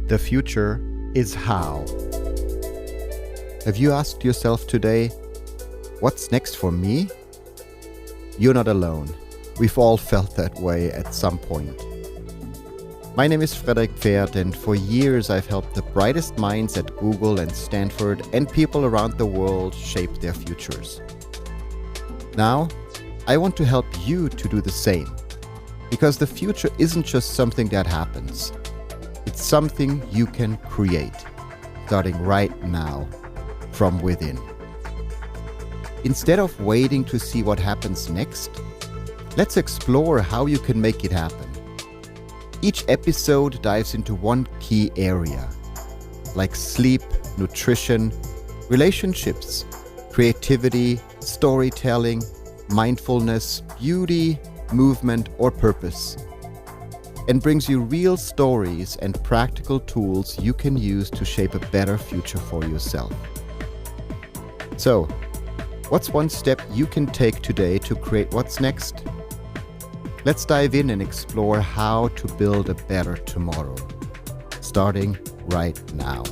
The future is how. Have you asked yourself today, what's next for me? You're not alone. We've all felt that way at some point. My name is Frederik, and for years I've helped the brightest minds at Google and Stanford and people around the world shape their futures. Now, I want to help you to do the same. Because the future isn't just something that happens. It's something you can create, starting right now, from within. Instead of waiting to see what happens next, let's explore how you can make it happen. Each episode dives into one key area, like sleep, nutrition, relationships, creativity, storytelling, mindfulness, beauty, movement, or purpose, and brings you real stories and practical tools you can use to shape a better future for yourself. So, what's one step you can take today to create what's next? Let's dive in and explore how to build a better tomorrow, starting right now.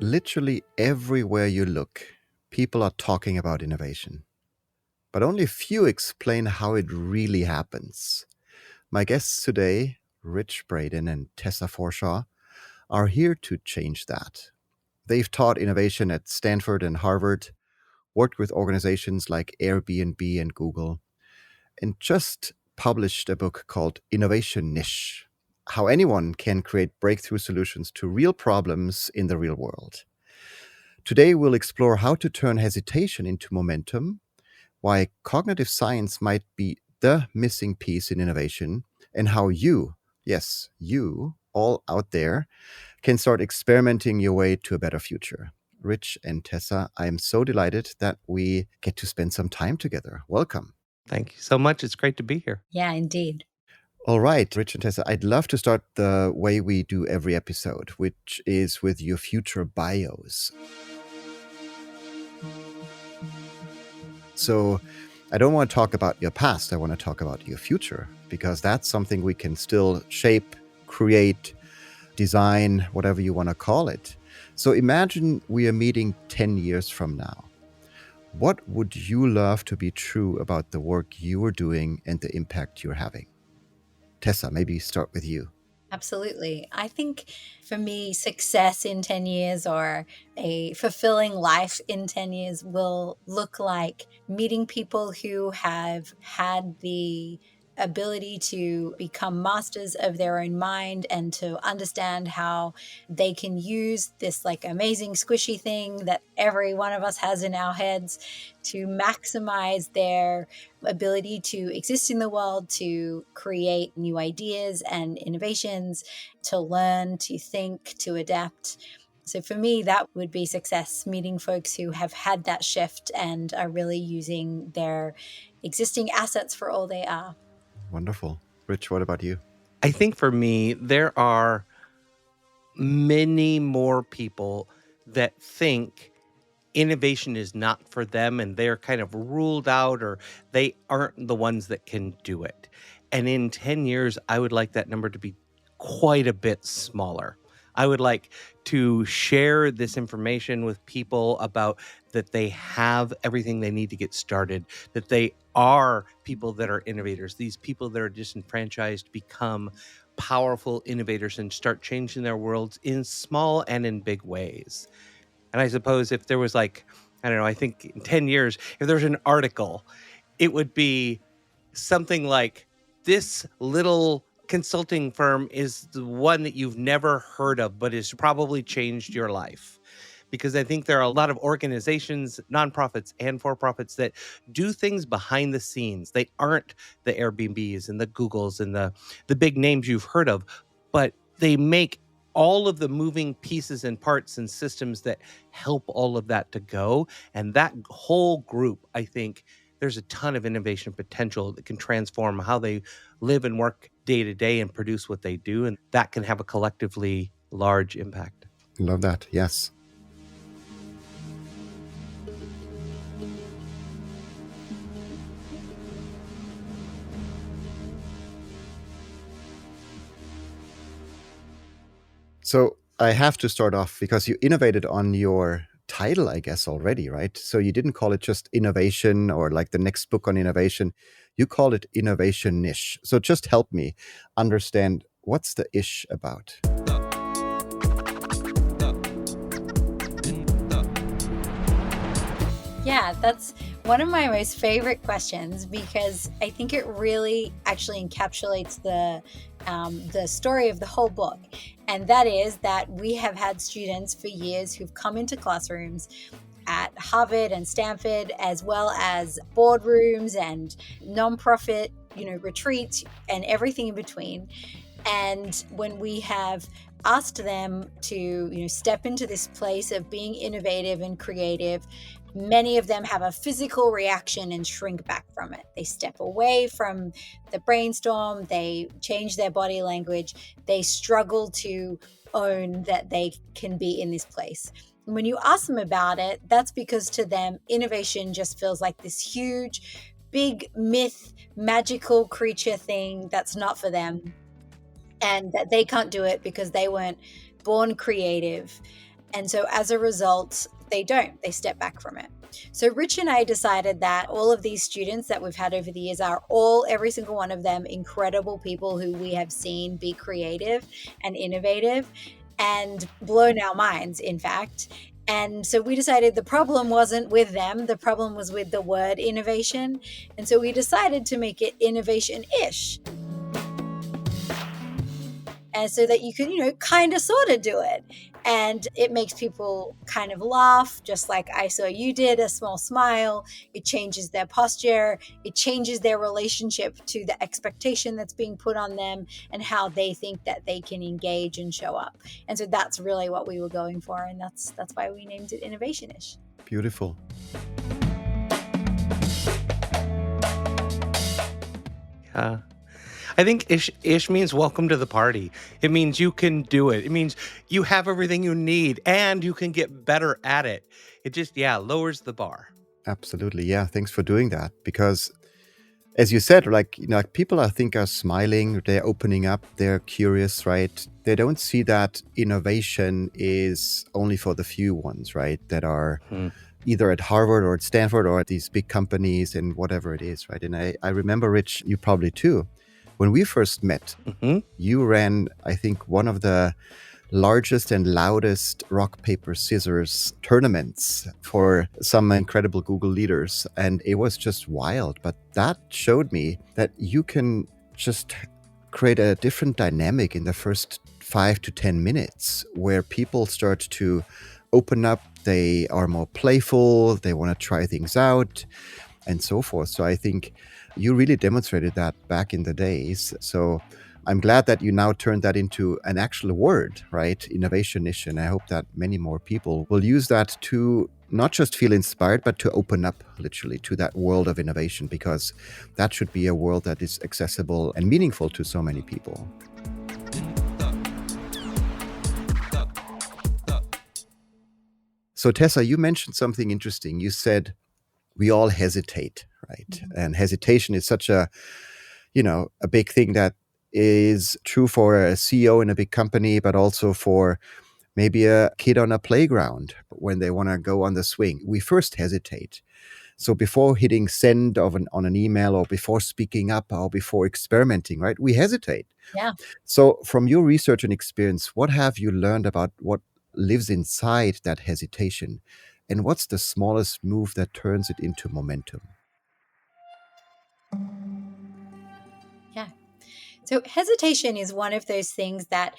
Literally everywhere you look, people are talking about innovation. But only few explain how it really happens. My guests today, Rich, Braden, and Tessa Forshaw, are here to change that. They've taught innovation at Stanford and Harvard, worked with organizations like Airbnb and Google, and just published a book called Ish-ness, how anyone can create breakthrough solutions to real problems in the real world. Today, we'll explore how to turn hesitation into momentum, why cognitive science might be the missing piece in innovation, and how you, yes, you, all out there, can start experimenting your way to a better future. Rich and Tessa, I am so delighted that we get to spend some time together. Welcome. Thank you so much. It's great to be here. Yeah, indeed. All right, Rich and Tessa, I'd love to start the way we do every episode, which is with your future bios. So I don't want to talk about your past. I want to talk about your future, because that's something we can still shape, create, design, whatever you want to call it. So imagine we are meeting 10 years from now. What would you love to be true about the work you are doing and the impact you're having? Tessa, maybe start with you. Absolutely. I think for me, success in 10 years or a fulfilling life in 10 years will look like meeting people who have had the ability to become masters of their own mind and to understand how they can use this like amazing squishy thing that every one of us has in our heads to maximize their ability to exist in the world, to create new ideas and innovations, to learn, to think, to adapt. So for me, that would be success, meeting folks who have had that shift and are really using their existing assets for all they are. Wonderful. Rich, what about you? I think for me, there are many more people that think innovation is not for them and they're kind of ruled out or they aren't the ones that can do it. And in 10 years, I would like that number to be quite a bit smaller. I would like to share this information with people about that they have everything they need to get started, that they are people that are innovators. These people that are disenfranchised become powerful innovators and start changing their worlds in small and in big ways. And I suppose if there was I think in 10 years, if there's an article, it would be something like, this little consulting firm is the one that you've never heard of, but has probably changed your life. Because I think there are a lot of organizations, nonprofits and for-profits that do things behind the scenes. They aren't the Airbnbs and the Googles and the big names you've heard of, but they make all of the moving pieces and parts and systems that help all of that to go. And that whole group, I think, there's a ton of innovation potential that can transform how they live and work day to day and produce what they do. And that can have a collectively large impact. Love that. Yes. So I have to start off because you innovated on your title, I guess, already, right? So you didn't call it just innovation or like the next book on innovation. You call it innovation niche. So just help me understand, what's the ish about? Yeah, that's one of my most favorite questions because I think it really actually encapsulates the story of the whole book. And that is that we have had students for years who've come into classrooms at Harvard and Stanford, as well as boardrooms and nonprofit, retreats and everything in between. And when we have asked them to, step into this place of being innovative and creative, many of them have a physical reaction and shrink back from it. They step away from the brainstorm, they change their body language, they struggle to own that they can be in this place. And when you ask them about it, that's because to them, innovation just feels like this huge, big myth, magical creature thing that's not for them, and that they can't do it because they weren't born creative. And so as a result, they step back from it. So Rich and I decided that all of these students that we've had over the years are every single one of them, incredible people who we have seen be creative and innovative and blown our minds, in fact. And so we decided the problem wasn't with them, the problem was with the word innovation. And so we decided to make it innovation-ish. And so that you can, kind of sort of do it. And it makes people kind of laugh, just like I saw you did, a small smile. It changes their posture. It changes their relationship to the expectation that's being put on them and how they think that they can engage and show up. And so that's really what we were going for. And that's why we named it Innovation-ish. Beautiful. Yeah. I think ish means welcome to the party. It means you can do it. It means you have everything you need and you can get better at it. It just, lowers the bar. Absolutely. Yeah. Thanks for doing that. Because as you said, people I think are smiling, they're opening up, they're curious, right? They don't see that innovation is only for the few ones, right? That are either at Harvard or at Stanford or at these big companies and whatever it is, right? And I remember, Rich, you probably too, when we first met, you ran, I think, one of the largest and loudest rock, paper, scissors tournaments for some incredible Google leaders. And it was just wild. But that showed me that you can just create a different dynamic in the first 5 to 10 minutes where people start to open up. They are more playful. They want to try things out and so forth. So I think you really demonstrated that back in the days. So I'm glad that you now turned that into an actual word, right? Innovation-ish. And I hope that many more people will use that to not just feel inspired, but to open up literally to that world of innovation, because that should be a world that is accessible and meaningful to so many people. So Tessa, you mentioned something interesting. You said we all hesitate, right? And hesitation is such a big thing that is true for a CEO in a big company, but also for maybe a kid on a playground when they want to go on the swing. We first hesitate. So before hitting send on an email, or before speaking up, or before experimenting, right? We hesitate. Yeah. So from your research and experience, what have you learned about what lives inside that hesitation? And what's the smallest move that turns it into momentum? Yeah. So hesitation is one of those things that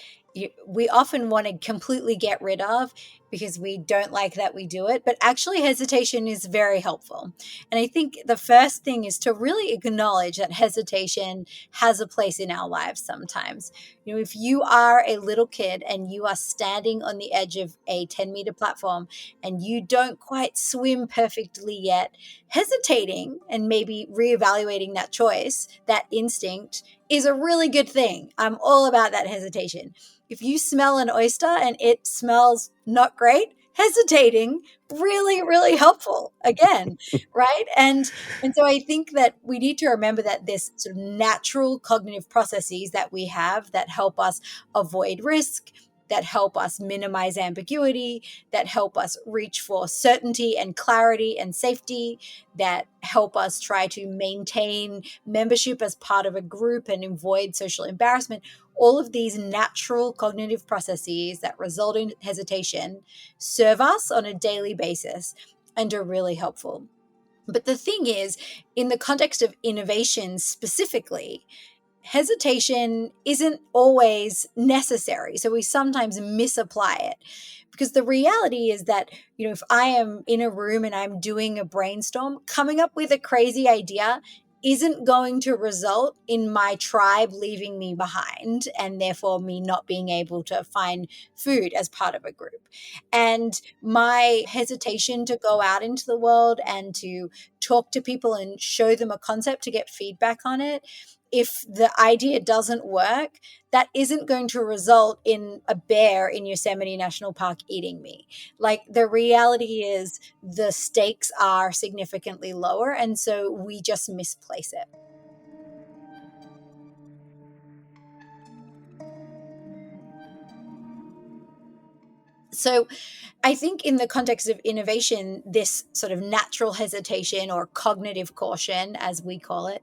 we often want to completely get rid of because we don't like that we do it. But actually, hesitation is very helpful. And I think the first thing is to really acknowledge that hesitation has a place in our lives sometimes. If you are a little kid and you are standing on the edge of a 10-meter platform and you don't quite swim perfectly yet, hesitating and maybe reevaluating that choice, that instinct, is a really good thing. I'm all about that hesitation. If you smell an oyster and it smells not great, hesitating, really, really helpful again, right? And so I think that we need to remember that this sort of natural cognitive processes that we have that help us avoid risk, that help us minimize ambiguity, that help us reach for certainty and clarity and safety, that help us try to maintain membership as part of a group and avoid social embarrassment. All of these natural cognitive processes that result in hesitation serve us on a daily basis and are really helpful. But the thing is, in the context of innovation specifically, hesitation isn't always necessary. So we sometimes misapply it, because the reality is that, if I am in a room and I'm doing a brainstorm, coming up with a crazy idea isn't going to result in my tribe leaving me behind and therefore me not being able to find food as part of a group. And my hesitation to go out into the world and to talk to people and show them a concept to get feedback on it, if the idea doesn't work, that isn't going to result in a bear in Yosemite National Park eating me. Like, the reality is the stakes are significantly lower, and so we just misplace it. So I think in the context of innovation, this sort of natural hesitation, or cognitive caution, as we call it,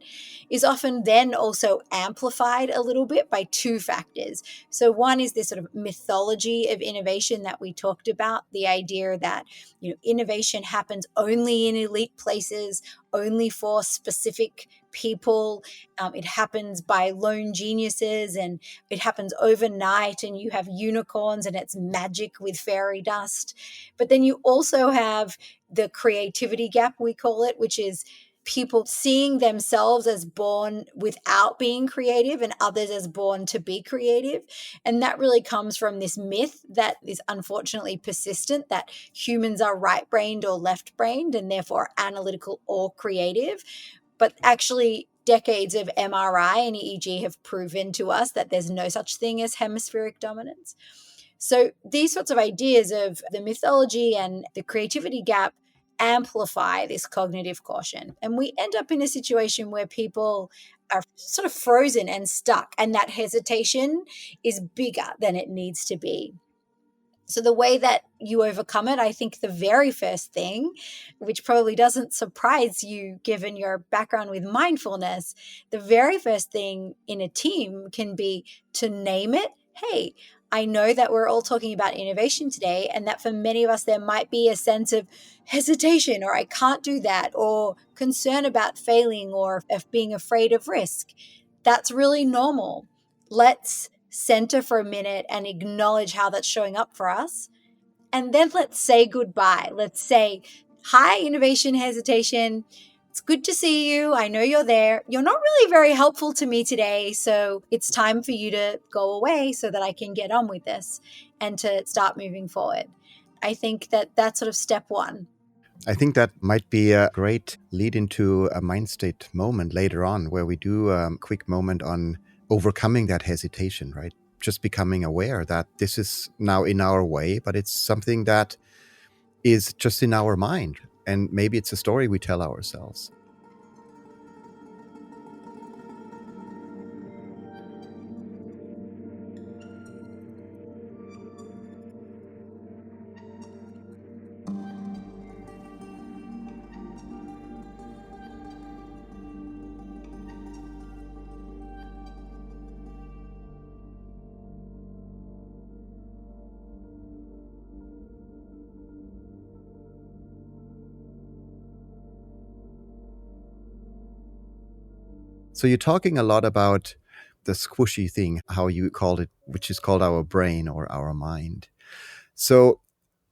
is often then also amplified a little bit by two factors. So one is this sort of mythology of innovation that we talked about, the idea that, innovation happens only in elite places, only for specific people. It happens by lone geniuses, and it happens overnight, and you have unicorns and it's magic with fairy dust. But then you also have the creativity gap, we call it, which is people seeing themselves as born without being creative and others as born to be creative. And that really comes from this myth that is unfortunately persistent, that humans are right-brained or left-brained and therefore analytical or creative. But actually, decades of MRI and EEG have proven to us that there's no such thing as hemispheric dominance. So these sorts of ideas of the mythology and the creativity gap amplify this cognitive caution. And we end up in a situation where people are sort of frozen and stuck, and that hesitation is bigger than it needs to be. So the way that you overcome it, I think the very first thing, which probably doesn't surprise you given your background with mindfulness, the very first thing in a team can be to name it. Hey, I know that we're all talking about innovation today, and that for many of us, there might be a sense of hesitation, or I can't do that, or concern about failing, or of being afraid of risk. That's really normal. Let's center for a minute and acknowledge how that's showing up for us. And then let's say goodbye. Let's say, hi, innovation hesitation. It's good to see you. I know you're there. You're not really very helpful to me today. So it's time for you to go away so that I can get on with this and to start moving forward. I think that that's sort of step one. I think that might be a great lead into a Mindstate moment later on, where we do a quick moment on overcoming that hesitation, right? Just becoming aware that this is now in our way, but it's something that is just in our mind. And maybe it's a story we tell ourselves. So you're talking a lot about the squishy thing, how you called it, which is called our brain or our mind. So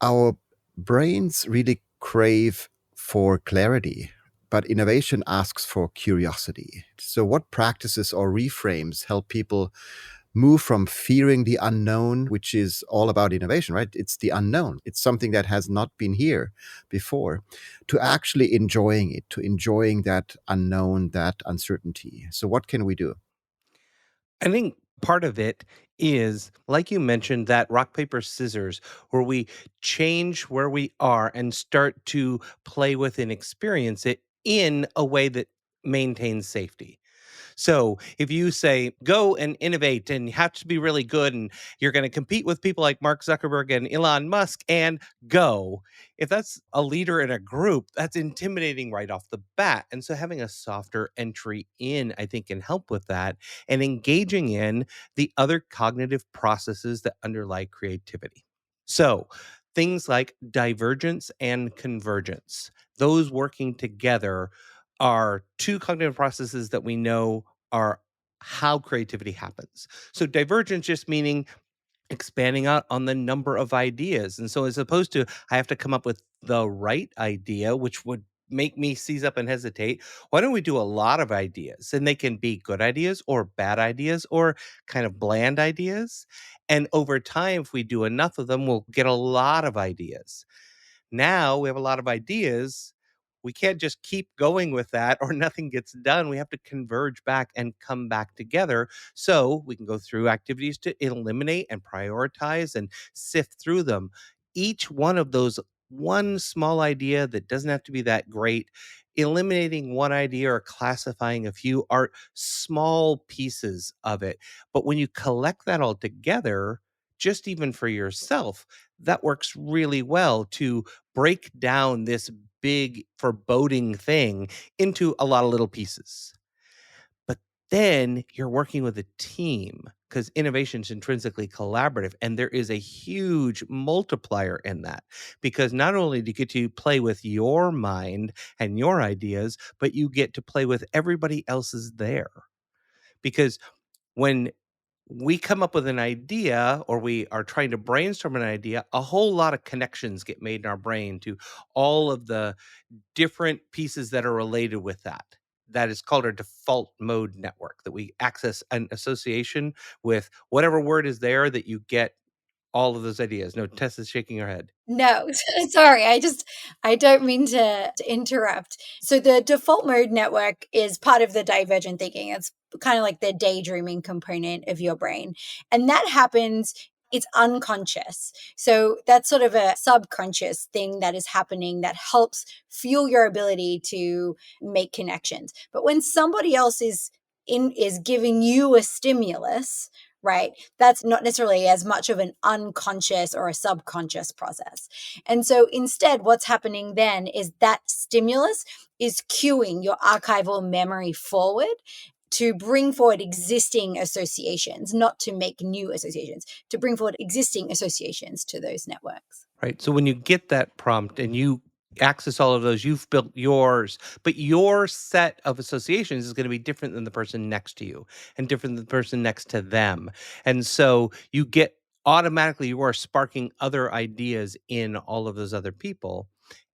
our brains really crave for clarity, but innovation asks for curiosity. So what practices or reframes help people move from fearing the unknown, which is all about innovation, right? It's the unknown. It's something that has not been here before, to actually enjoying it, to enjoying that unknown, that uncertainty. So what can we do? I think part of it is, like you mentioned, that rock, paper, scissors, where we change where we are and start to play with and experience it in a way that maintains safety. So if you say, go and innovate and you have to be really good and you're going to compete with people like Mark Zuckerberg and Elon Musk and go, if that's a leader in a group, that's intimidating right off the bat. And so having a softer entry in, I think, can help with that and engaging in the other cognitive processes that underlie creativity. So things like divergence and convergence, those working together are two cognitive processes that we know are how creativity happens. So divergence just meaning expanding out on the number of ideas. And so as opposed to I have to come up with the right idea, which would make me seize up and hesitate, why don't we do a lot of ideas? And they can be good ideas or bad ideas or kind of bland ideas. And over time, if we do enough of them, we'll get a lot of ideas. Now we have a lot of ideas. We can't just keep going with that or nothing gets done. We have to converge back and come back together so we can go through activities to eliminate and prioritize and sift through them. Each one of those, one small idea that doesn't have to be that great, eliminating one idea or classifying a few are small pieces of it. But when you collect that all together, just even for yourself, that works really well to break down this big foreboding thing into a lot of little pieces. But then you're working with a team because innovation is intrinsically collaborative. And there is a huge multiplier in that because not only do you get to play with your mind and your ideas, but you get to play with everybody else's there. Because when we come up with an idea or we are trying to brainstorm an idea, a whole lot of connections get made in our brain to all of the different pieces that are related with that. That is called our default mode network, that we access an association with whatever word is there that you get all of those ideas. No, Tessa's shaking her head. No, sorry. I don't mean to interrupt. So the default mode network is part of the divergent thinking. It's kind of like the daydreaming component of your brain. And that happens, it's unconscious. So that's sort of a subconscious thing that is happening that helps fuel your ability to make connections. But when somebody else is giving you a stimulus, right? That's not necessarily as much of an unconscious or a subconscious process. And so instead, what's happening then is that stimulus is cueing your archival memory forward to bring forward existing associations, not to make new associations, to bring forward existing associations to those networks. Right. So when you get that prompt and you access all of those, you've built yours, but your set of associations is going to be different than the person next to you and different than the person next to them. And so you get automatically, you are sparking other ideas in all of those other people.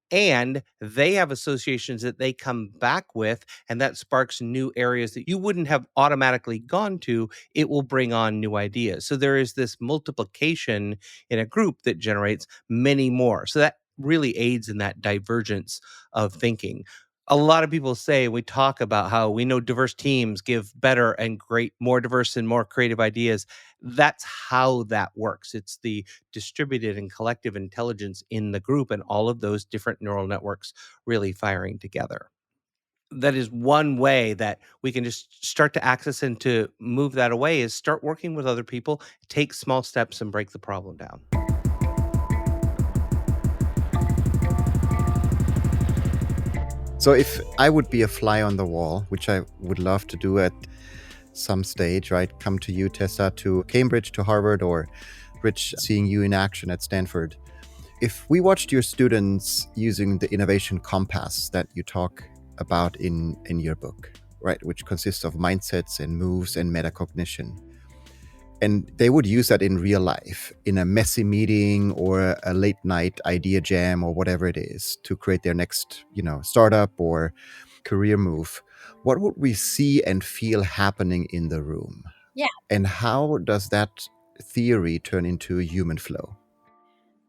And they have associations that they come back with, and that sparks new areas that you wouldn't have automatically gone to. It will bring on new ideas. So there is this multiplication in a group that generates many more. So that really aids in that divergence of thinking. A lot of people say we talk about how we know diverse teams give better and great, more diverse and more creative ideas. That's how that works. It's the distributed and collective intelligence in the group and all of those different neural networks really firing together. That is one way that we can just start to access and to move that away is start working with other people, take small steps and break the problem down. So if I would be a fly on the wall, which I would love to do at some stage, right? Come to you, Tessa, to Cambridge, to Harvard, or Rich, seeing you in action at Stanford. If we watched your students using the innovation compass that you talk about in your book, right, which consists of mindsets and moves and metacognition, and they would use that in real life, in a messy meeting or a late night idea jam or whatever it is, to create their next, startup or career move, what would we see and feel happening in the room? Yeah. And how does that theory turn into human flow?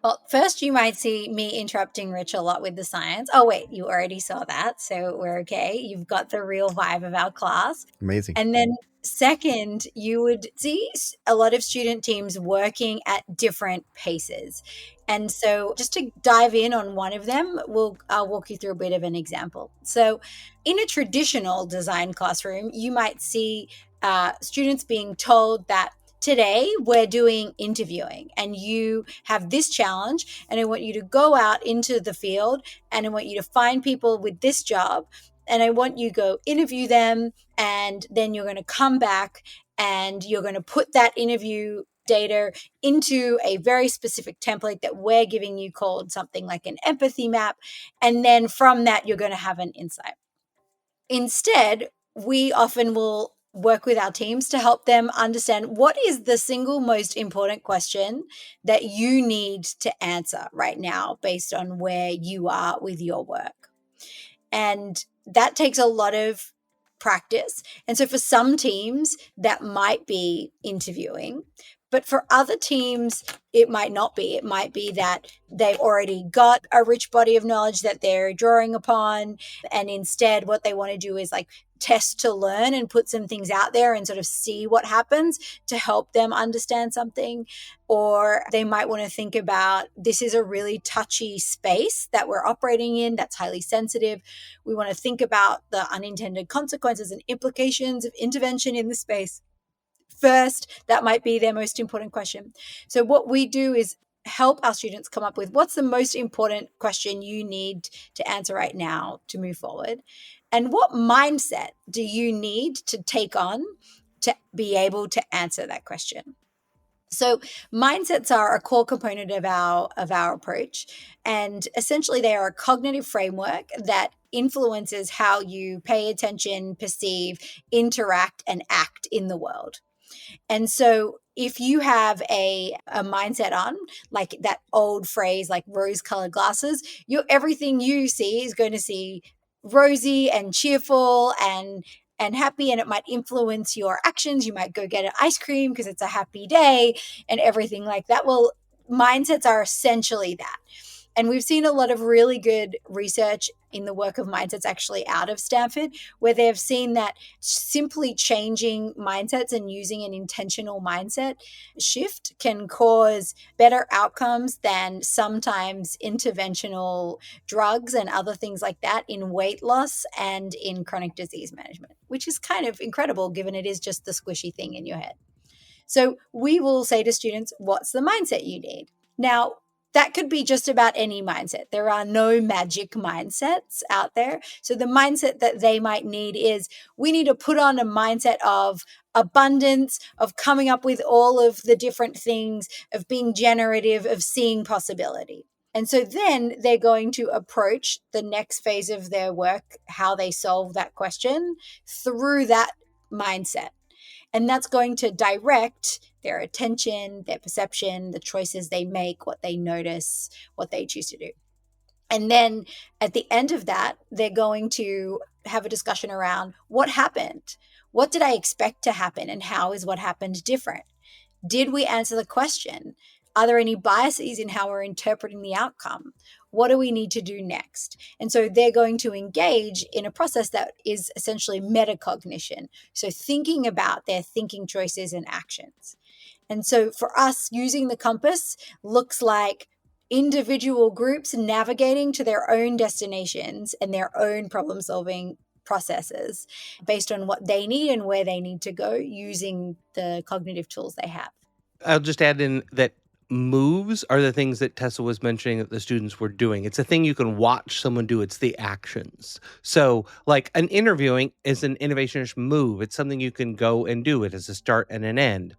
Well, first you might see me interrupting Rich a lot with the science. Oh, wait, you already saw that. So we're okay. You've got the real vibe of our class. Amazing. And then Second, you would see a lot of student teams working at different paces. And so just to dive in on one of them, I'll walk you through a bit of an example. So in a traditional design classroom, you might see students being told that today we're doing interviewing and you have this challenge and I want you to go out into the field and I want you to find people with this job and I want you to go interview them and then you're going to come back and you're going to put that interview data into a very specific template that we're giving you called something like an empathy map. And then from that, you're going to have an insight. Instead, we often will work with our teams to help them understand what is the single most important question that you need to answer right now based on where you are with your work. And that takes a lot of practice. And so for some teams, that might be interviewing. But for other teams, it might not be. It might be that they've already got a rich body of knowledge that they're drawing upon. And instead, what they want to do is like test to learn and put some things out there and sort of see what happens to help them understand something. Or they might want to think about this is a really touchy space that we're operating in that's highly sensitive. We want to think about the unintended consequences and implications of intervention in the space. First, that might be their most important question. So what we do is help our students come up with what's the most important question you need to answer right now to move forward. And what mindset do you need to take on to be able to answer that question? So mindsets are a core component of our approach. And essentially they are a cognitive framework that influences how you pay attention, perceive, interact, and act in the world. And so if you have a mindset on like that old phrase, like rose colored glasses, everything you see is going to see rosy and cheerful and happy, and it might influence your actions. You might go get an ice cream because it's a happy day and everything like that. Well, mindsets are essentially that. And we've seen a lot of really good research in the work of mindsets actually out of Stanford, where they have seen that simply changing mindsets and using an intentional mindset shift can cause better outcomes than sometimes interventional drugs and other things like that in weight loss and in chronic disease management, which is kind of incredible given it is just the squishy thing in your head. So we will say to students, what's the mindset you need? Now, that could be just about any mindset. There are no magic mindsets out there. So the mindset that they might need is we need to put on a mindset of abundance, of coming up with all of the different things, of being generative, of seeing possibility. And so then they're going to approach the next phase of their work, how they solve that question, through that mindset. And that's going to direct their attention, their perception, the choices they make, what they notice, what they choose to do. And then at the end of that, they're going to have a discussion around what happened? What did I expect to happen? And how is what happened different? Did we answer the question? Are there any biases in how we're interpreting the outcome? What do we need to do next? And so they're going to engage in a process that is essentially metacognition. So thinking about their thinking choices and actions. And so for us, using the compass looks like individual groups navigating to their own destinations and their own problem solving processes based on what they need and where they need to go using the cognitive tools they have. I'll just add in that moves are the things that Tessa was mentioning that the students were doing. It's a thing you can watch someone do. It's the actions. So like an interviewing is an innovationist move. It's something you can go and do. It has a start and an end.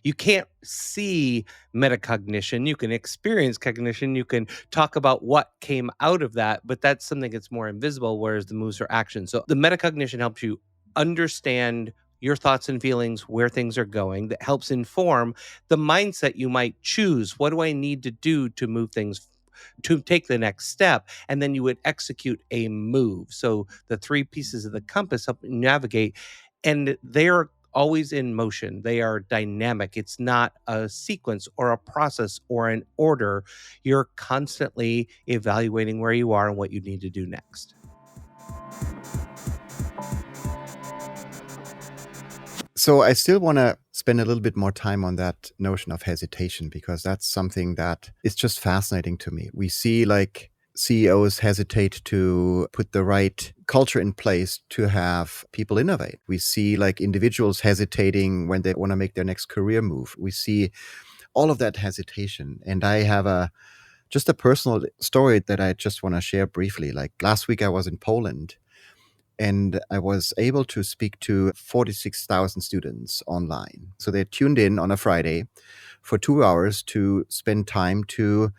You can't see metacognition. You can experience cognition. You can talk about what came out of that, but that's something that's more invisible, whereas the moves are actions. So the metacognition helps you understand your thoughts and feelings, where things are going. That helps inform the mindset you might choose. What do I need to do to move things, to take the next step? And then you would execute a move. So the three pieces of the compass help you navigate, and they're always in motion. They are dynamic. It's not a sequence or a process or an order. You're constantly evaluating where you are and what you need to do next. So I still want to spend a little bit more time on that notion of hesitation, because that's something that is just fascinating to me. We see like CEOs hesitate to put the right culture in place to have people innovate. We see like individuals hesitating when they want to make their next career move. We see all of that hesitation. And I have just a personal story that I just want to share briefly. Like last week I was in Poland, and I was able to speak to 46,000 students online. So they tuned in on a Friday for 2 hours to spend time to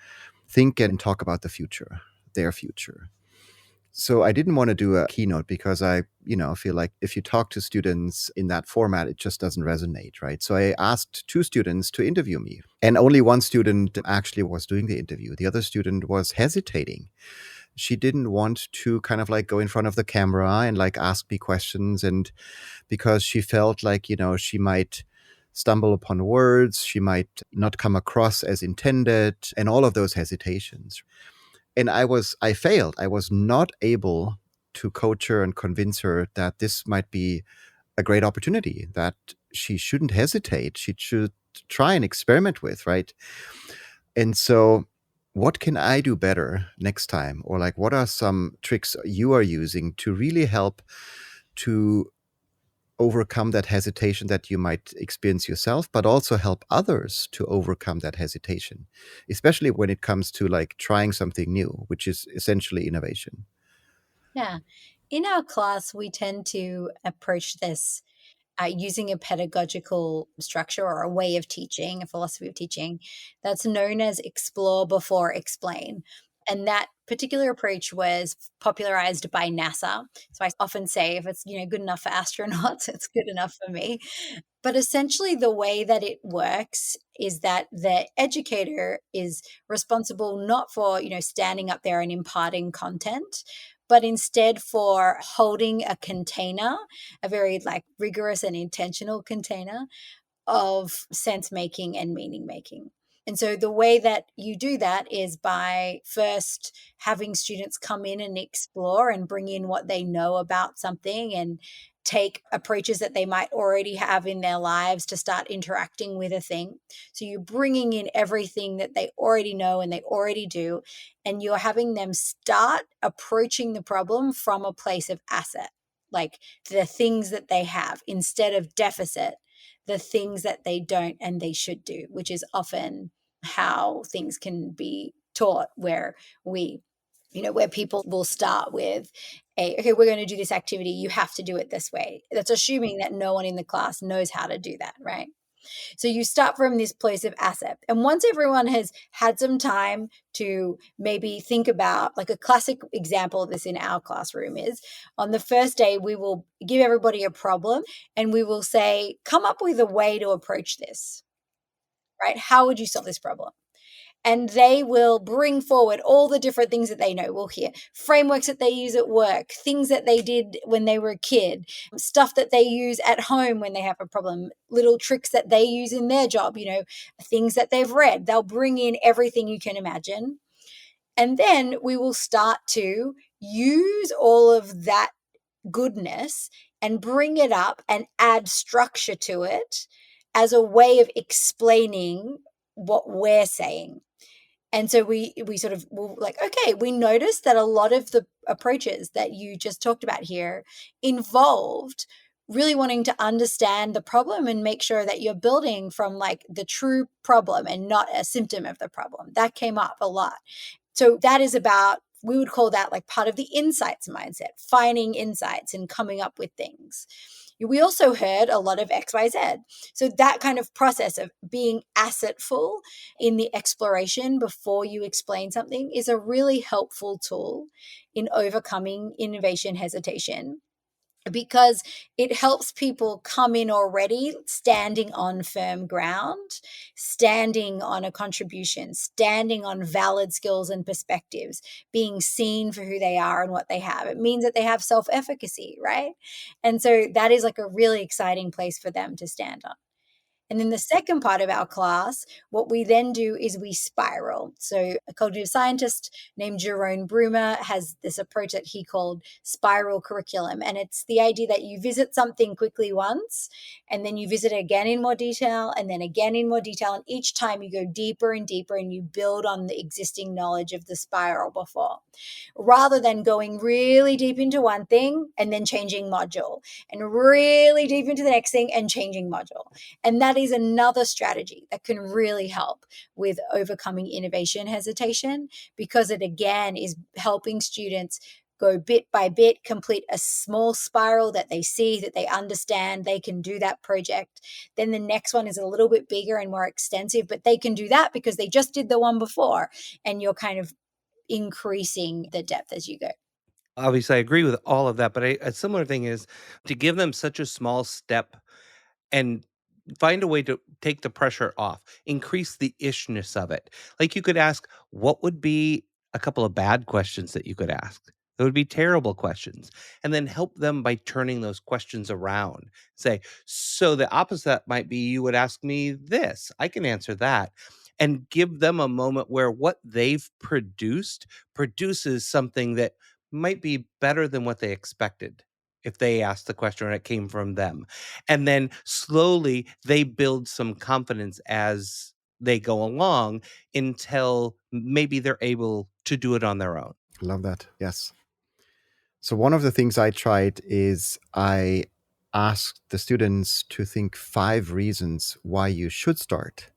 think and talk about the future, their future. So I didn't want to do a keynote because I, feel like if you talk to students in that format, it just doesn't resonate, right? So I asked 2 students to interview me, and only one student actually was doing the interview. The other student was hesitating. She didn't want to kind of like go in front of the camera and like ask me questions, and because she felt like, she might stumble upon words, she might not come across as intended, and all of those hesitations. And I failed. I was not able to coach her and convince her that this might be a great opportunity, that she shouldn't hesitate. She should try and experiment with, right? And so what can I do better next time? Or like, what are some tricks you are using to really help to overcome that hesitation that you might experience yourself, but also help others to overcome that hesitation, especially when it comes to like trying something new, which is essentially innovation? Yeah. In our class, we tend to approach this using a pedagogical structure or a way of teaching, a philosophy of teaching that's known as explore before explain. And that particular approach was popularized by NASA. So I often say if it's, good enough for astronauts, it's good enough for me. But essentially, the way that it works is that the educator is responsible not for, standing up there and imparting content, but instead for holding a container, a very like rigorous and intentional container of sense making and meaning making. And so the way that you do that is by first having students come in and explore and bring in what they know about something and take approaches that they might already have in their lives to start interacting with a thing. So you're bringing in everything that they already know and they already do, and you're having them start approaching the problem from a place of asset, like the things that they have instead of deficit, the things that they don't and they should do, which is often how things can be taught, where where people will start with okay, we're going to do this activity, you have to do it this way. That's assuming that no one in the class knows how to do that, right? So you start from this place of asset. And once everyone has had some time to maybe think about, like a classic example of this in our classroom is on the first day, we will give everybody a problem and we will say, come up with a way to approach this, right? How would you solve this problem? And they will bring forward all the different things that they know. We'll hear frameworks that they use at work, things that they did when they were a kid, stuff that they use at home when they have a problem, little tricks that they use in their job, things that they've read. They'll bring in everything you can imagine. And then we will start to use all of that goodness and bring it up and add structure to it as a way of explaining what we're saying. And so we sort of will like, okay, we noticed that a lot of the approaches that you just talked about here involved really wanting to understand the problem and make sure that you're building from like the true problem and not a symptom of the problem. That came up a lot. So that is about, we would call that like part of the insights mindset, finding insights and coming up with things. We also heard a lot of XYZ. So that kind of process of being assetful in the exploration before you explain something is a really helpful tool in overcoming innovation hesitation, because it helps people come in already standing on firm ground, standing on a contribution, standing on valid skills and perspectives, being seen for who they are and what they have. It means that they have self-efficacy, right? And so that is like a really exciting place for them to stand on. And then the second part of our class, what we then do is we spiral. So a cognitive scientist named Jerome Brumer has this approach that he called spiral curriculum. And it's the idea that you visit something quickly once, and then you visit it again in more detail, and then again in more detail. And each time you go deeper and deeper, and you build on the existing knowledge of the spiral before, rather than going really deep into one thing and then changing module, and really deep into the next thing and changing module. And that is another strategy that can really help with overcoming innovation hesitation, because it again is helping students go bit by bit, complete a small spiral that they see, that they understand, they can do that project. Then the next one is a little bit bigger and more extensive, but they can do that because they just did the one before, and you're kind of increasing the depth as you go. Obviously, I agree with all of that, but a similar thing is to give them such a small step and find a way to take the pressure off, increase the ishness of it. Like you could ask, what would be a couple of bad questions that you could ask? That would be terrible questions. And then help them by turning those questions around. Say, so the opposite might be you would ask me this. I can answer that. And give them a moment where what they've produced produces something that might be better than what they expected if they asked the question and it came from them. And then slowly they build some confidence as they go along until maybe they're able to do it on their own. Love that. Yes. So one of the things I tried is I asked the students to think 5 reasons why you should start,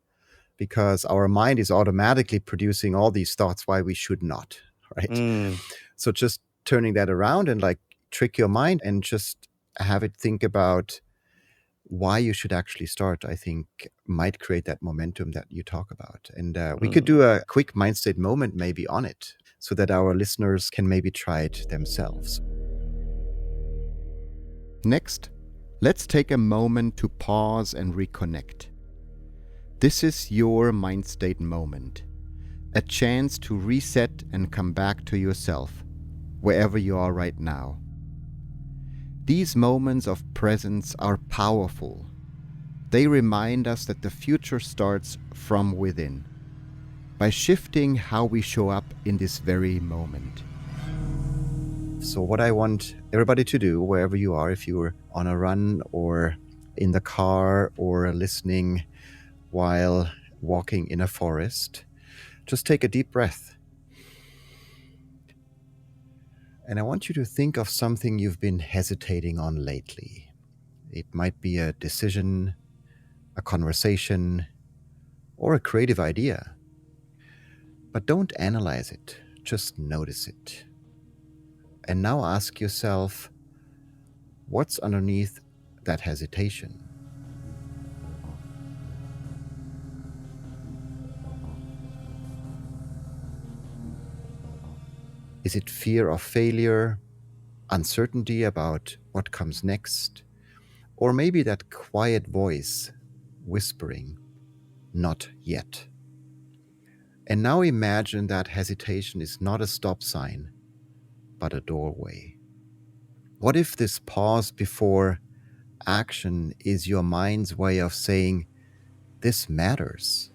because our mind is automatically producing all these thoughts why we should not, right? Mm. So just turning that around and like trick your mind and just have it think about why you should actually start, I think might create that momentum that you talk about. And we could do a quick Mindstate moment maybe on it so that our listeners can maybe try it themselves. Next, let's take a moment to pause and reconnect. This is your Mindstate moment, a chance to reset and come back to yourself, wherever you are right now. These moments of presence are powerful. They remind us that the future starts from within, by shifting how we show up in this very moment. So what I want everybody to do, wherever you are, if you're on a run or in the car or listening while walking in a forest, just take a deep breath. And I want you to think of something you've been hesitating on lately. It might be a decision, a conversation, or a creative idea. But don't analyze it, just notice it. And now ask yourself, what's underneath that hesitation? Is it fear of failure, uncertainty about what comes next, or maybe that quiet voice whispering, not yet? And now imagine that hesitation is not a stop sign, but a doorway. What if this pause before action is your mind's way of saying, this matters?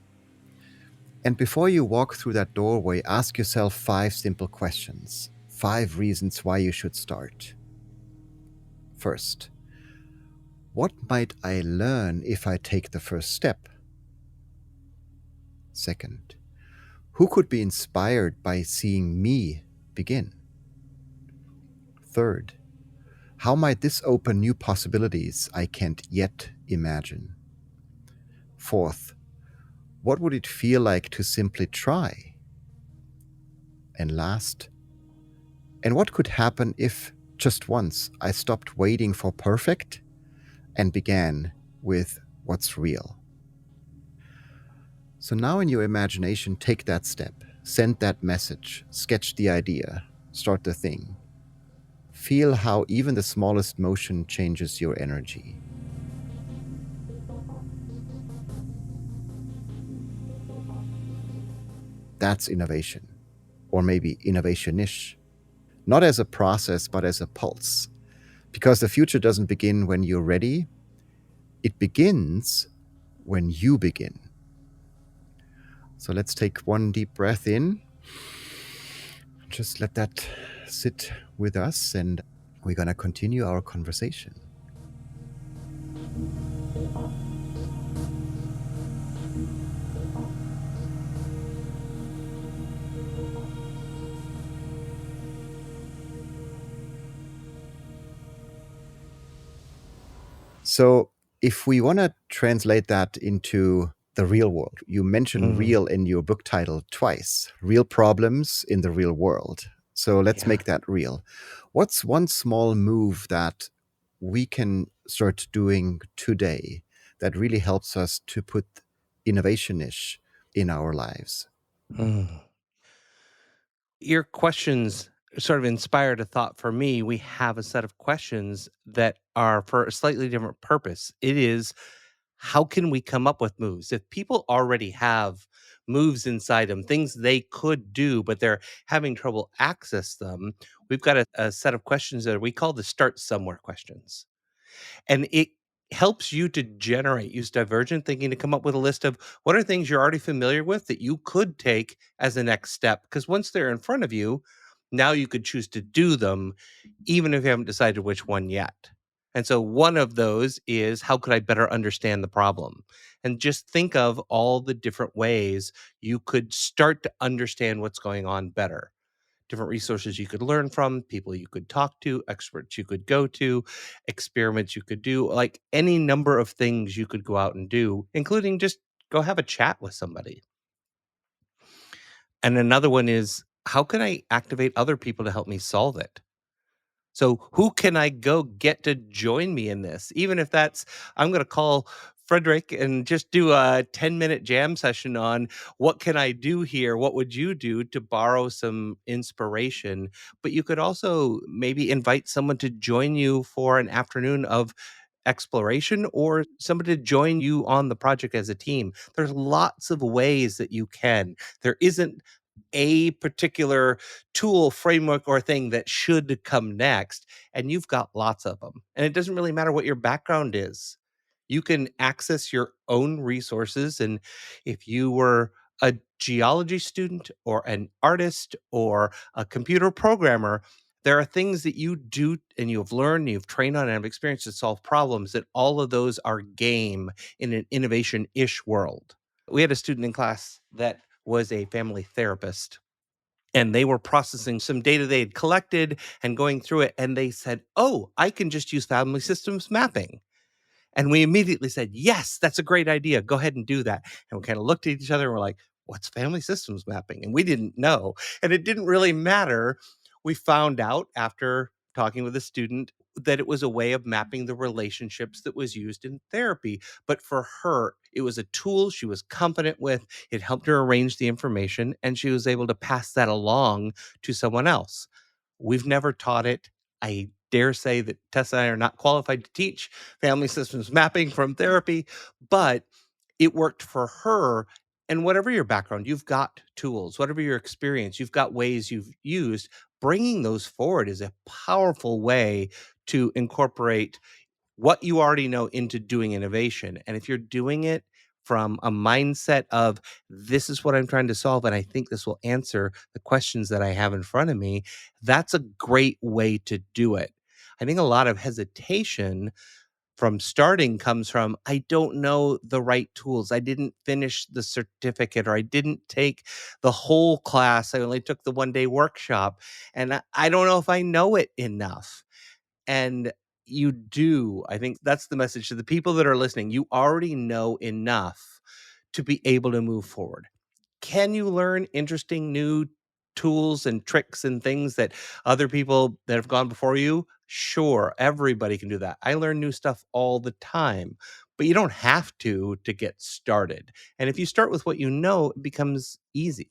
And before you walk through that doorway, ask yourself 5 simple questions, 5 reasons why you should start. First, what might I learn if I take the first step? Second, who could be inspired by seeing me begin? Third, how might this open new possibilities I can't yet imagine? Fourth, what would it feel like to simply try? And last, and what could happen if, just once, I stopped waiting for perfect and began with what's real? So now in your imagination, take that step, send that message, sketch the idea, start the thing. Feel how even the smallest motion changes your energy. That's innovation, or maybe innovation-ish. Not as a process, but as a pulse. Because the future doesn't begin when you're ready. It begins when you begin. So let's take one deep breath in. Just let that sit with us, and we're going to continue our conversation. So if we want to translate that into the real world, you mentioned real in your book title twice, real problems in the real world. So let's make that real. What's one small move that we can start doing today that really helps us to put innovation-ish in our lives? Your questions sort of inspired a thought for me. We have a set of questions that are for a slightly different purpose. It is, how can we come up with moves? If people already have moves inside them, things they could do, but they're having trouble access them, we've got a set of questions that we call the start somewhere questions. And it helps you to use divergent thinking to come up with a list of what are things you're already familiar with that you could take as the next step. Because once they're in front of you, now you could choose to do them, even if you haven't decided which one yet. And so one of those is, how could I better understand the problem? And just think of all the different ways you could start to understand what's going on better. Different resources you could learn from, people you could talk to, experts you could go to, experiments you could do, like any number of things you could go out and do, including just go have a chat with somebody. And another one is, how can I activate other people to help me solve it? So who can I go get to join me in this? Even if that's, I'm going to call Frederik and just do a 10-minute jam session on what can I do here? What would you do to borrow some inspiration? But you could also maybe invite someone to join you for an afternoon of exploration, or somebody to join you on the project as a team. There's lots of ways that you can. There isn't a particular tool, framework, or thing that should come next, and you've got lots of them. And it doesn't really matter what your background is. You can access your own resources. And if you were a geology student or an artist or a computer programmer, there are things that you do and you've learned, you've trained on, and have experienced to solve problems, that all of those are game in an innovation-ish world. We had a student in class that was a family therapist, and they were processing some data they had collected and going through it. And they said, oh, I can just use family systems mapping. And we immediately said, yes, that's a great idea. Go ahead and do that. And we kind of looked at each other and we're like, what's family systems mapping? And we didn't know. And it didn't really matter. We found out after talking with a student that it was a way of mapping the relationships that was used in therapy. But for her, it was a tool she was confident with. It helped her arrange the information, and she was able to pass that along to someone else. We've never taught it. I dare say that Tessa and I are not qualified to teach family systems mapping from therapy, but it worked for her. And whatever your background, you've got tools, whatever your experience, you've got ways you've used. Bringing those forward is a powerful way to incorporate what you already know into doing innovation. And if you're doing it from a mindset of, this is what I'm trying to solve, and I think this will answer the questions that I have in front of me, that's a great way to do it. I think a lot of hesitation from starting comes from, I don't know the right tools. I didn't finish the certificate, or I didn't take the whole class. I only took the 1-day workshop, and I don't know if I know it enough. And you do. I think that's the message to the people that are listening. You already know enough to be able to move forward. Can you learn interesting new tools and tricks and things that other people that have gone before you? Sure, everybody can do that. I learn new stuff all the time, but you don't have to get started. And if you start with what you know, it becomes easy.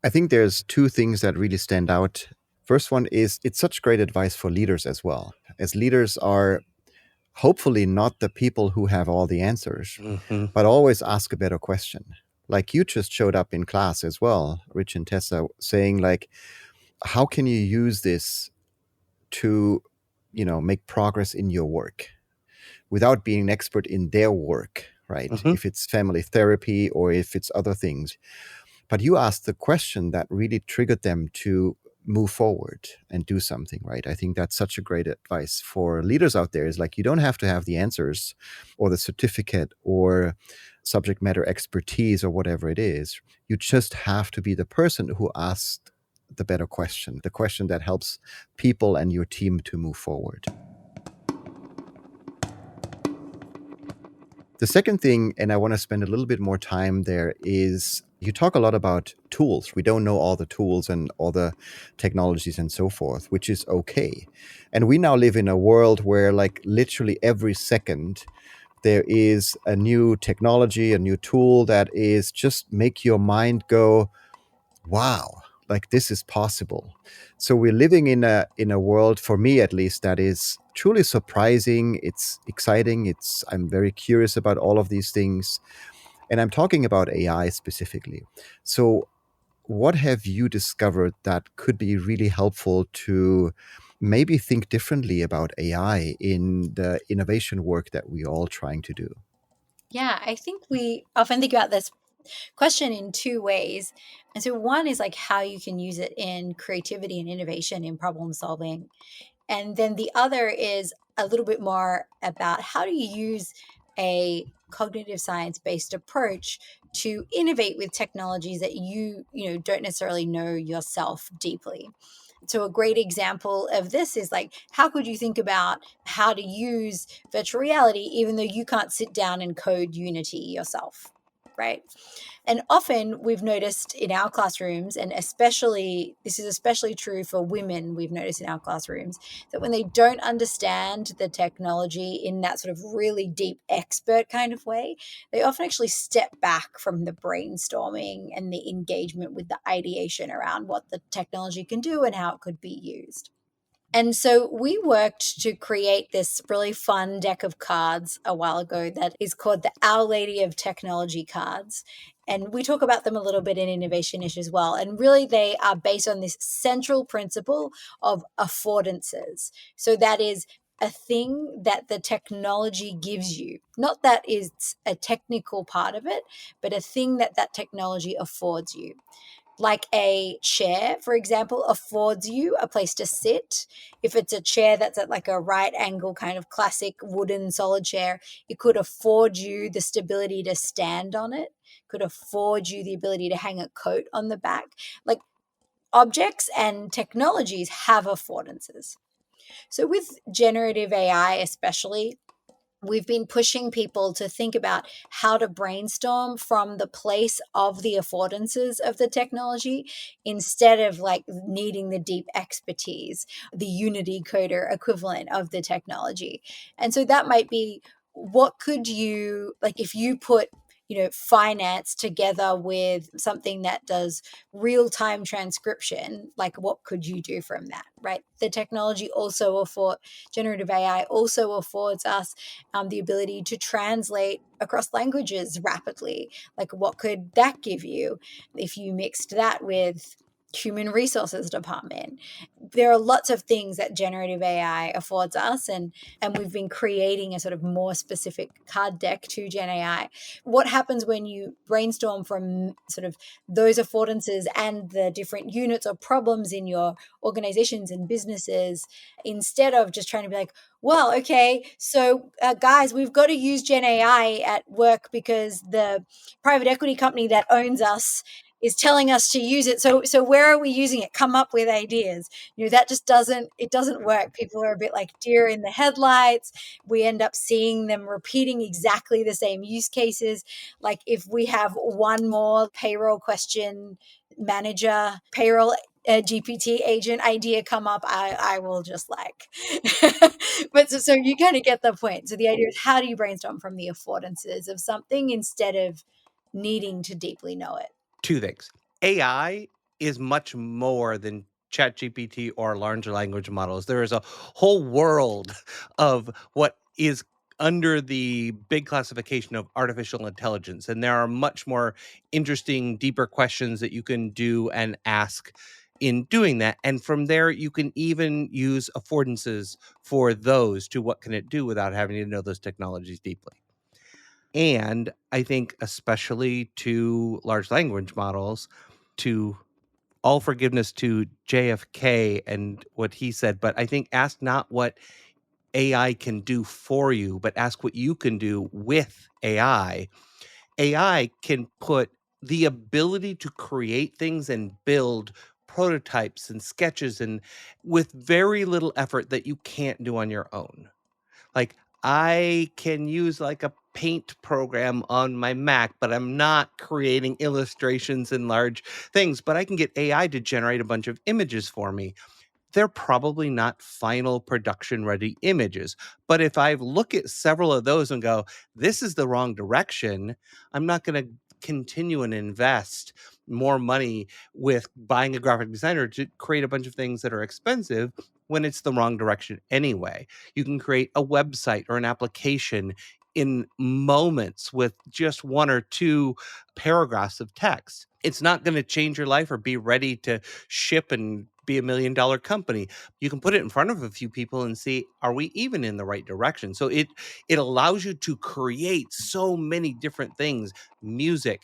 I think there's two things that really stand out. First one is, it's such great advice for leaders as well, as leaders are hopefully not the people who have all the answers, but always ask a better question. Like you just showed up in class as well, Rich and Tessa, saying like, how can you use this to, make progress in your work without being an expert in their work, right? Mm-hmm. If it's family therapy or if it's other things. But you asked the question that really triggered them to move forward and do something, right? I think that's such a great advice for leaders out there, is like, you don't have to have the answers or the certificate or subject matter expertise or whatever it is. You just have to be the person who asked the better question, the question that helps people and your team to move forward. The second thing, and I want to spend a little bit more time there, is you talk a lot about tools. We don't know all the tools and all the technologies and so forth, which is okay. And we now live in a world where, like, literally every second there is a new technology, a new tool that is just make your mind go, wow, like this is possible. So we're living in a world, for me at least, that is truly surprising. It's exciting. I'm very curious about all of these things. And I'm talking about AI specifically. So what have you discovered that could be really helpful to maybe think differently about AI in the innovation work that we're all trying to do? Yeah, I think we often think about this question in two ways. And so one is like how you can use it in creativity and innovation in problem solving. And then the other is a little bit more about how do you use a cognitive science based approach to innovate with technologies that you don't necessarily know yourself deeply. So a great example of this is like, how could you think about how to use virtual reality even though you can't sit down and code Unity yourself, right? And often we've noticed in our classrooms, and this is especially true for women, we've noticed in our classrooms, that when they don't understand the technology in that sort of really deep expert kind of way, they often actually step back from the brainstorming and the engagement with the ideation around what the technology can do and how it could be used. And so we worked to create this really fun deck of cards a while ago that is called the Our Lady of Technology cards. And we talk about them a little bit in Innovation-ish as well. And really, they are based on this central principle of affordances. So that is a thing that the technology gives you, not that is a technical part of it, but a thing that technology affords you. Like a chair, for example, affords you a place to sit. If it's a chair that's at like a right angle, kind of classic wooden solid chair, it could afford you the stability to stand on it, could afford you the ability to hang a coat on the back. Like, objects and technologies have affordances. So with generative AI especially, we've been pushing people to think about how to brainstorm from the place of the affordances of the technology instead of like needing the deep expertise, the Unity coder equivalent of the technology. And so that might be, what could you, like, if you put finance together with something that does real-time transcription, like what could you do from that, right? The technology also generative AI also affords us the ability to translate across languages rapidly. Like, what could that give you if you mixed that with human resources department? There are lots of things that generative AI affords us, and we've been creating a sort of more specific card deck to Gen AI. What happens when you brainstorm from sort of those affordances and the different units or problems in your organizations and businesses, instead of just trying to be like, well, okay, so guys, we've got to use Gen AI at work because the private equity company that owns us is telling us to use it. So where are we using it? Come up with ideas. That just doesn't work. People are a bit like deer in the headlights. We end up seeing them repeating exactly the same use cases. Like, if we have one more payroll question manager, payroll GPT agent idea come up, I will just like, but so you kind of get the point. So the idea is, how do you brainstorm from the affordances of something instead of needing to deeply know it? Two things. AI is much more than ChatGPT or large language models. There is a whole world of what is under the big classification of artificial intelligence. And there are much more interesting, deeper questions that you can do and ask in doing that. And from there, you can even use affordances for those to what can it do without having to know those technologies deeply. And I think especially to large language models, to all forgiveness to JFK and what he said, but I think ask not what AI can do for you, but ask what you can do with AI. AI can put the ability to create things and build prototypes and sketches and with very little effort that you can't do on your own. Like I can use like a paint program on my Mac, but I'm not creating illustrations and large things, but I can get AI to generate a bunch of images for me. They're probably not final production ready images. But if I look at several of those and go, this is the wrong direction, I'm not going to continue and invest more money with buying a graphic designer to create a bunch of things that are expensive when it's the wrong direction anyway. You can create a website or an application in moments with just one or two paragraphs of text. It's not going to change your life or be ready to ship and be $1 million company. You can put it in front of a few people and see, are we even in the right direction? So it allows you to create so many different things, music,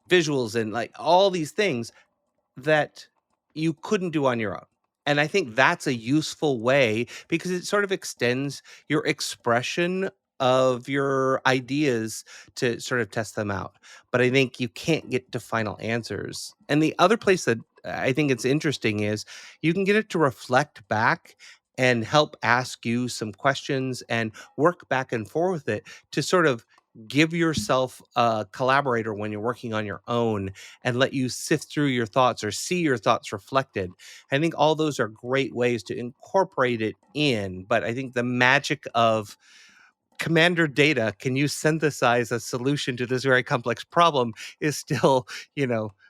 visuals, and like all these things that you couldn't do on your own. And I think that's a useful way because it sort of extends your expression of your ideas to sort of test them out. But I think you can't get to final answers. And the other place that I think it's interesting is you can get it to reflect back and help ask you some questions and work back and forth with it to sort of give yourself a collaborator when you're working on your own and let you sift through your thoughts or see your thoughts reflected. I think all those are great ways to incorporate it in. But I think the magic of Commander Data, can you synthesize a solution to this very complex problem, is still,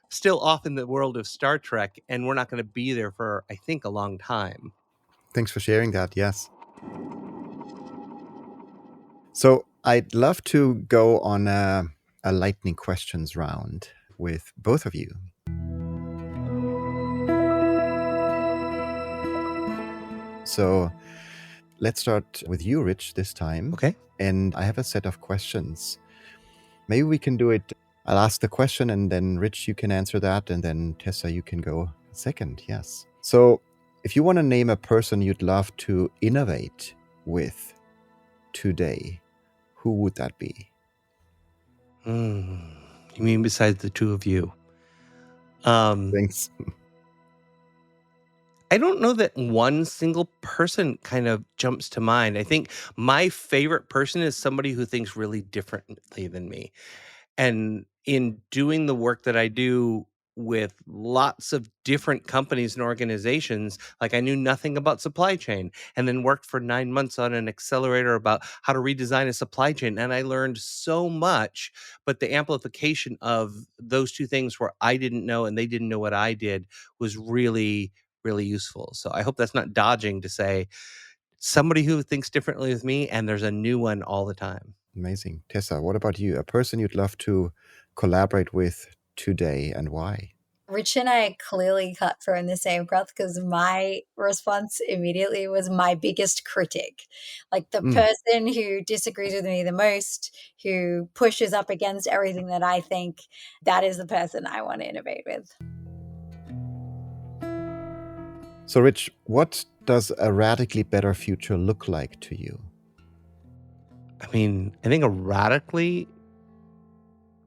still off in the world of Star Trek. And we're not going to be there for, I think, a long time. Thanks for sharing that. Yes. So I'd love to go on a lightning questions round with both of you. So let's start with you, Rich, this time. Okay. And I have a set of questions. Maybe we can do it. I'll ask the question and then Rich, you can answer that. And then Tessa, you can go second. Yes. So if you want to name a person you'd love to innovate with today, who would that be? You mean besides the two of you? Thanks. I don't know that one single person kind of jumps to mind. I think my favorite person is somebody who thinks really differently than me. And in doing the work that I do with lots of different companies and organizations, like I knew nothing about supply chain and then worked for 9 months on an accelerator about how to redesign a supply chain. And I learned so much, but the amplification of those two things where I didn't know and they didn't know what I did was really, really useful. So I hope that's not dodging to say somebody who thinks differently with me, and there's a new one all the time. Amazing. Tessa, what about you? A person you'd love to collaborate with today and why? Rich and I clearly cut through in the same breath because my response immediately was my biggest critic. Like the person who disagrees with me the most, who pushes up against everything that I think, that is the person I want to innovate with. So, Rich, what does a radically better future look like to you? I mean, I think a radically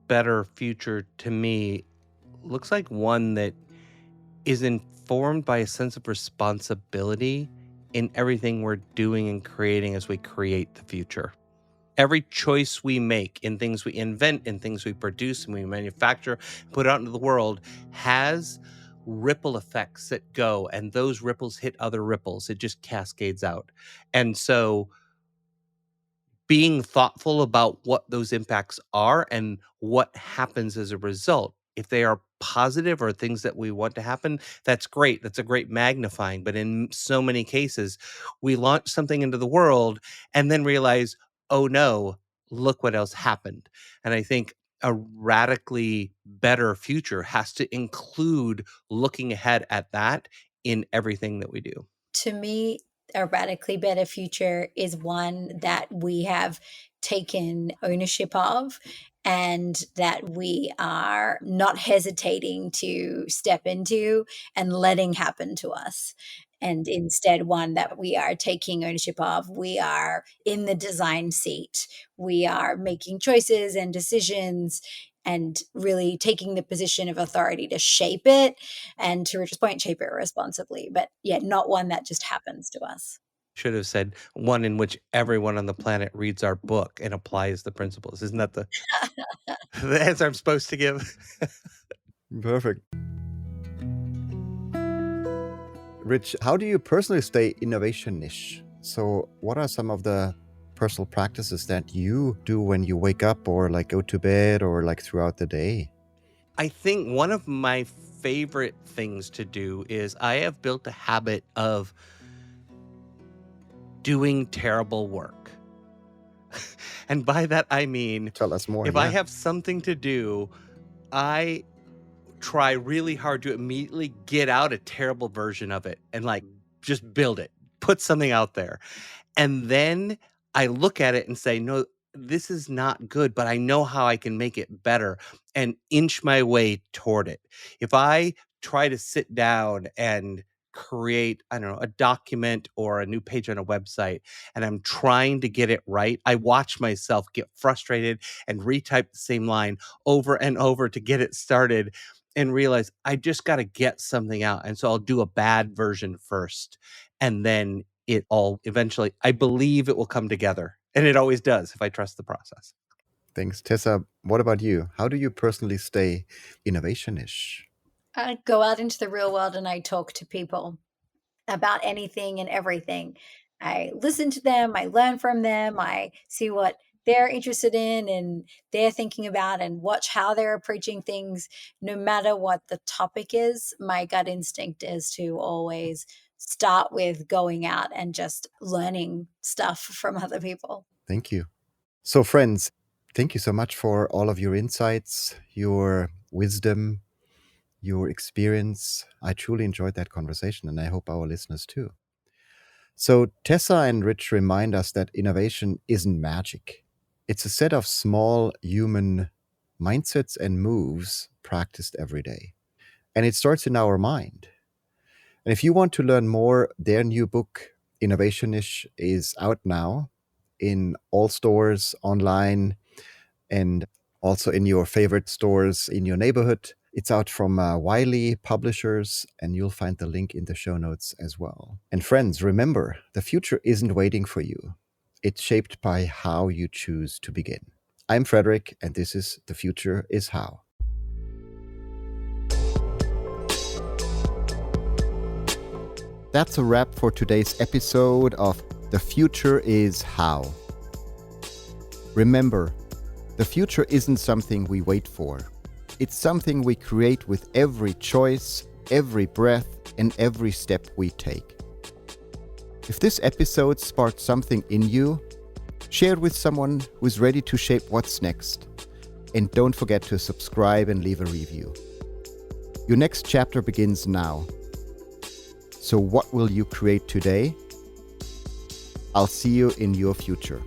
better future to me looks like one that is informed by a sense of responsibility in everything we're doing and creating as we create the future. Every choice we make in things we invent, in things we produce and we manufacture, put out into the world has ripple effects that go, and those ripples hit other ripples. It just cascades out. And so being thoughtful about what those impacts are and what happens as a result. If they are positive or things that we want to happen, that's great. That's a great magnifying. But in so many cases, we launch something into the world and then realize, oh no, look what else happened. And I think a radically better future has to include looking ahead at that in everything that we do. To me, a radically better future is one that we have taken ownership of, and that we are not hesitating to step into and letting happen to us. And instead, one that we are taking ownership of. We are in the design seat. We are making choices and decisions and really taking the position of authority to shape it, and to Rich's point, shape it responsibly. But yeah, not one that just happens to us. Should have said one in which everyone on the planet reads our book and applies the principles. Isn't that the answer I'm supposed to give? Perfect. Rich, how do you personally stay innovation-ish? So what are some of the personal practices that you do when you wake up or like go to bed or like throughout the day? I think one of my favorite things to do is I have built a habit of doing terrible work. And by that, I mean, Tell us more. if I have something to do, I try really hard to immediately get out a terrible version of it and like just build it, put something out there. And then I look at it and say, no, this is not good, but I know how I can make it better and inch my way toward it. If I try to sit down and create, I don't know, a document or a new page on a website, and I'm trying to get it right, I watch myself get frustrated and retype the same line over and over to get it started and realize I just got to get something out. And so I'll do a bad version first, and then it all eventually, I believe it will come together. And it always does if I trust the process. Thanks. Tessa, what about you? How do you personally stay innovation-ish? I go out into the real world and I talk to people about anything and everything. I listen to them, I learn from them, I see what they're interested in and they're thinking about, and watch how they're approaching things. No matter what the topic is, my gut instinct is to always start with going out and just learning stuff from other people. Thank you. So friends, thank you so much for all of your insights, your wisdom, your experience. I truly enjoyed that conversation, and I hope our listeners too. So Tessa and Rich remind us that innovation isn't magic. It's a set of small human mindsets and moves practiced every day. And it starts in our mind. And if you want to learn more, their new book, Innovationish, is out now in all stores, online, and also in your favorite stores in your neighborhood. It's out from Wiley Publishers, and you'll find the link in the show notes as well. And friends, remember, the future isn't waiting for you. It's shaped by how you choose to begin. I'm Frederik, and this is The Future is How. That's a wrap for today's episode of The Future is How. Remember, the future isn't something we wait for. It's something we create with every choice, every breath, and every step we take. If this episode sparked something in you, share it with someone who's ready to shape what's next. And don't forget to subscribe and leave a review. Your next chapter begins now. So what will you create today? I'll see you in your future.